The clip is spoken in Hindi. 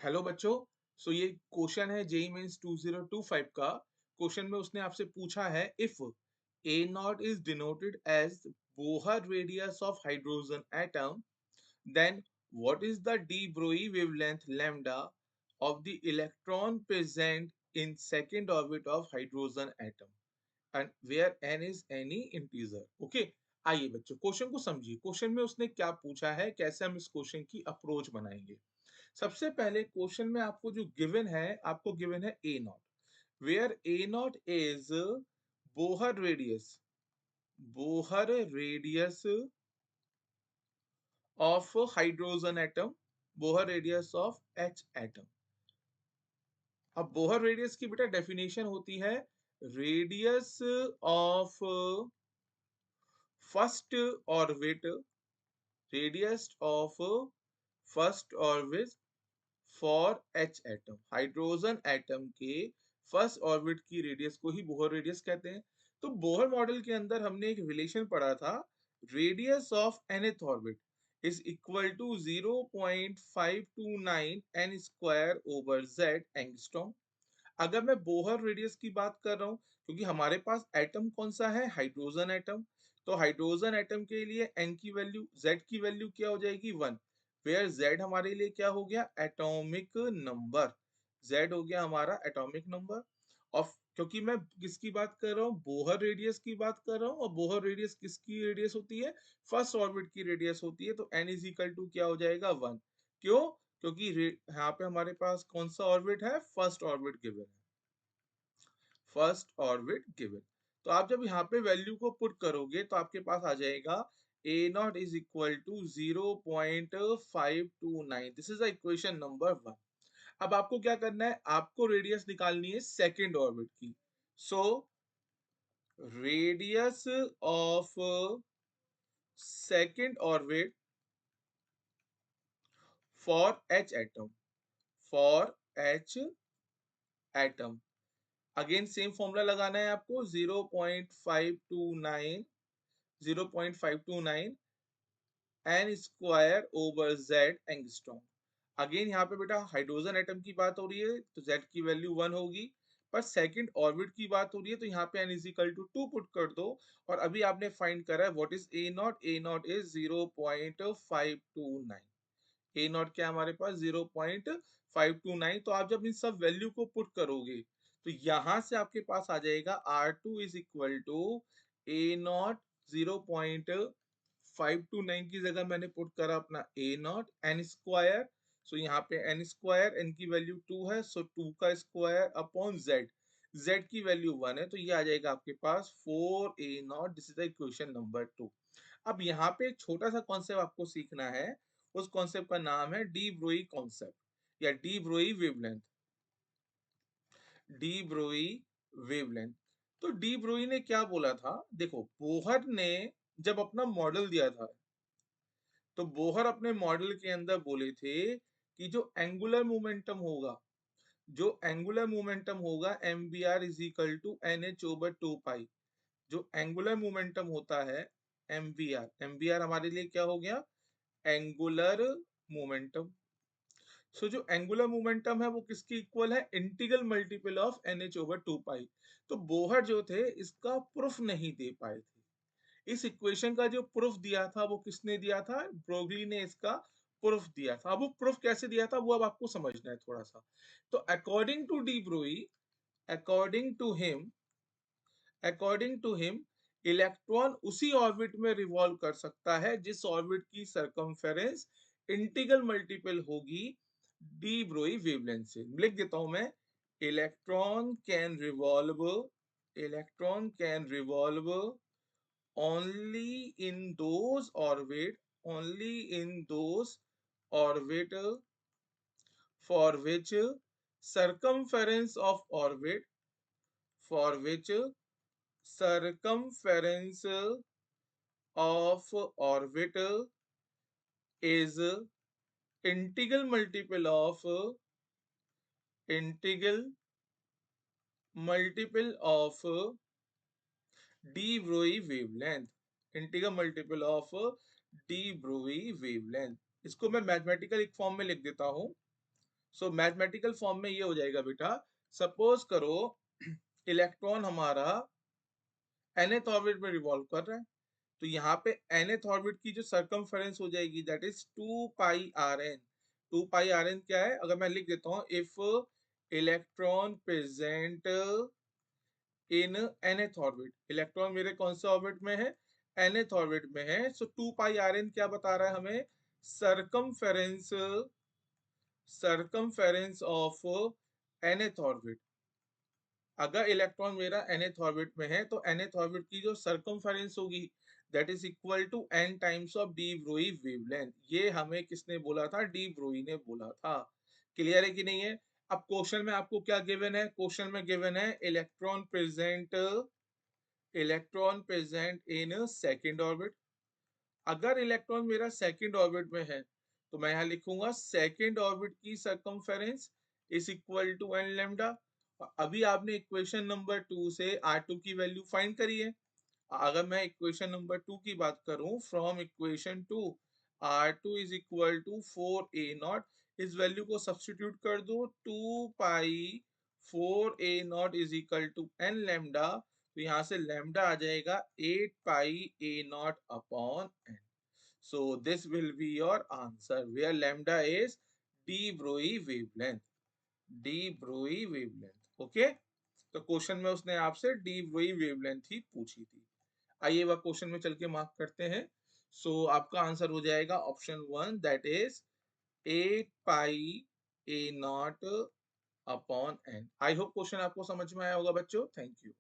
हेलो बच्चों। ये क्वेश्चन है जेई मेंस 2025 का। क्वेश्चन में उसने आपसे पूछा है if a naught is denoted as Bohr radius of hydrogen atom, then what is the de Broglie wavelength lambda of the electron present in second orbit of hydrogen atom and where n is any integer. Okay, आइए बच्चों क्वेश्चन को समझिए। क्वेश्चन में उसने क्या पूछा है, कैसे हम इस क्वेश्चन की अप्रोच बनाएंगे। सबसे पहले क्वेश्चन में आपको जो गिवन है, आपको गिवन है a naught, where a naught is Bohr radius, Bohr radius of hydrogen atom, Bohr radius of H atom. अब बोहर रेडियस की बेटा डेफिनेशन होती है radius of first orbit, radius of first orbit for H atom. Hydrogen atom के फर्स्ट ऑर्बिट की रेडियस को ही बोहर रेडियस कहते हैं। तो बोहर मॉडल के अंदर हमने एक रिलेशन पढ़ा था, radius of nth orbit is equal to 0.529 n square over z angstrom. अगर मैं बोहर रेडियस की बात कर रहा हूँ, क्योंकि हमारे पास एटम कौन सा है, हाइड्रोजन एटम, तो हाइड्रोजन एटम के लिए n की वैल्यू, z की वैल्यू क्या हो जाएगी 1, वेयर z हमारे लिए क्या हो गया, एटॉमिक नंबर। z हो गया हमारा एटॉमिक नंबर। और क्योंकि मैं किसकी बात कर रहा हूँ, बोहर रेडियस की बात कर रहा हूँ, और बोहर रेडियस किसकी रेडियस होती है, फर्स्ट ऑर्बिट की रेडियस होती है, तो n इज इक्वल टू क्या हो जाएगा 1। क्यों? क्योंकि यहाँ पे हमारे पास कौन सा ऑर्बिट है, फर्स्ट ऑर्बिट गिवन है, फर्स्ट ऑर्बिट गिवन। तो आप जब यहाँ पे वैल्यू को पुट करोगे तो आपके पास आ जाएगा a naught is equal to 0.529। This is equation number 1। अब आपको क्या करना है, आपको रेडियस निकालनी है सेकेंड ऑर्बिट की। So radius of second orbit for H atom, for H atom, again same formula लगाना है आपको, 0.529, 0.529 n square over z angstrom. Again यहाँ पे बेटा हाइड्रोजन एटम की बात हो रही है तो z की वैल्यू 1 होगी, पर सेकंड ऑर्बिट की बात हो रही है तो यहाँ पे n is equal to 2 put कर दो। और अभी आपने फाइंड करा है what is a naught, a naught is 0.529। A naught क्या हमारे पास 0.529। तो आप जब इन सब वैल्यू को पुट करोगे तो यहां से आपके पास आ जाएगा R2 is equal to a naught 0.529 की जगह मैंने पुट करा अपना a naught n square. So यहाँ पे एन स्क्वायर, एन की वैल्यू 2 है, सो 2 का स्क्वायर अपॉन जेड, जेड की वैल्यू 1 है, तो ये आ जाएगा आपके पास 4 a naught. This is the equation number 2। अब यहाँ पे एक छोटा सा कॉन्सेप्ट आपको सीखना है, उस कॉन्सेप्ट का नाम है डी ब्रोई कॉन्सेप्ट या D Broglie wavelength, D Broglie wavelength. तो डी ब्रोई ने क्या बोला था, देखो बोहर ने जब अपना मॉडल दिया था तो बोहर अपने मॉडल के अंदर बोले थे कि जो एंगुलर मोमेंटम होगा, जो एंगुलर मोमेंटम होगा m b r is equal to n h over 2 pi. जो एंगुलर मोमेंटम होता है m b r, m b r हमारे लिए क्या हो गया, एंगुलर मोमेंटम। सो जो एंगुलर मोमेंटम है वो किसकी इक्वल है, integral multiple of n h over 2 pi. तो बोहर जो थे इसका प्रूफ नहीं दे पाए थे। इस इक्वेशन का जो प्रूफ दिया था वो किसने दिया था, ब्रोगली ने इसका प्रूफ दिया था। अब वो प्रूफ कैसे दिया था वो अब आपको समझना है थोड़ा सा। तो according to de Broglie, according to him, according to him electron उसी ऑर्बिट में रिवॉल्व कर सकता है जिस ऑर्बिट की सरकमफेरेंस इंटीग्रल मल्टीपल होगी डी ब्रोई वेवलेंथ से। लिख देता हूं मैं, electron can revolve, electron can revolve only in those orbit, only in those orbit for which circumference of orbit, for which circumference of orbit is integral multiple of, integral multiple of de Broglie wavelength, integral multiple of de Broglie wavelength. इसको मैं मैथमेटिकल एक फॉर्म में लिख देता हूं, सो मैथमेटिकल फॉर्म में ये हो जाएगा बेटा, सपोज करो इलेक्ट्रॉन हमारा nth ऑर्बिट में रिवॉल्व कर रहा है, तो यहाँ पे nth ऑर्बिट की जो सरकमफेरेंस हो जाएगी that is 2 pi r n. 2 pi r n क्या है, अगर मैं लिख देता हूँ, if electron present in nth orbit, electron मेरे कौन से ऑर्बिट में है, nth ऑर्बिट में है, सो 2 पाई आर एन क्या बता रहा है हमें, circumference, circumference of nth orbit. अगर इलेक्ट्रॉन मेरा nth ऑर्बिट में है तो nth ऑर्बिट की जो सरकमफेरेंस होगी that is equal to n times of de Broglie wavelength. ये हमें किसने बोला था, डी ब्रोई ने बोला था। क्लियर है कि नहीं है? अब क्वेश्चन में आपको क्या गिवन है, क्वेश्चन में गिवन है electron present in second orbit. अगर इलेक्ट्रॉन मेरा सेकंड ऑर्बिट में है तो मैं यहां लिखूंगा सेकंड ऑर्बिट की circumference is equal to n lambda. अभी आपने इक्वेशन नंबर 2 से R2 की वैल्यू फाइंड करी है। अगर मैं इक्वेशन नंबर 2 की बात करूं, from equation 2 R2 is equal to 4a0, इस वैल्यू को सब्स्टिट्यूट कर दो, 2 pi 4a0 is equal to n lambda, तो यहां से लेमडा आ जाएगा 8 pi a0 upon n। So this will be your answer where lambda is de Broglie wavelength, de Broglie wavelength, okay? तो क्वेश्चन में उसने आपसे डी ब्रोई वेवलेंथ ही पूछी थी। आइए वह क्वेश्चन में चल के मार्क करते हैं। सो आपका आंसर हो जाएगा option 1 that is 8 pi a not upon n। I hope question आपको समझ में आया होगा बच्चों। Thank you.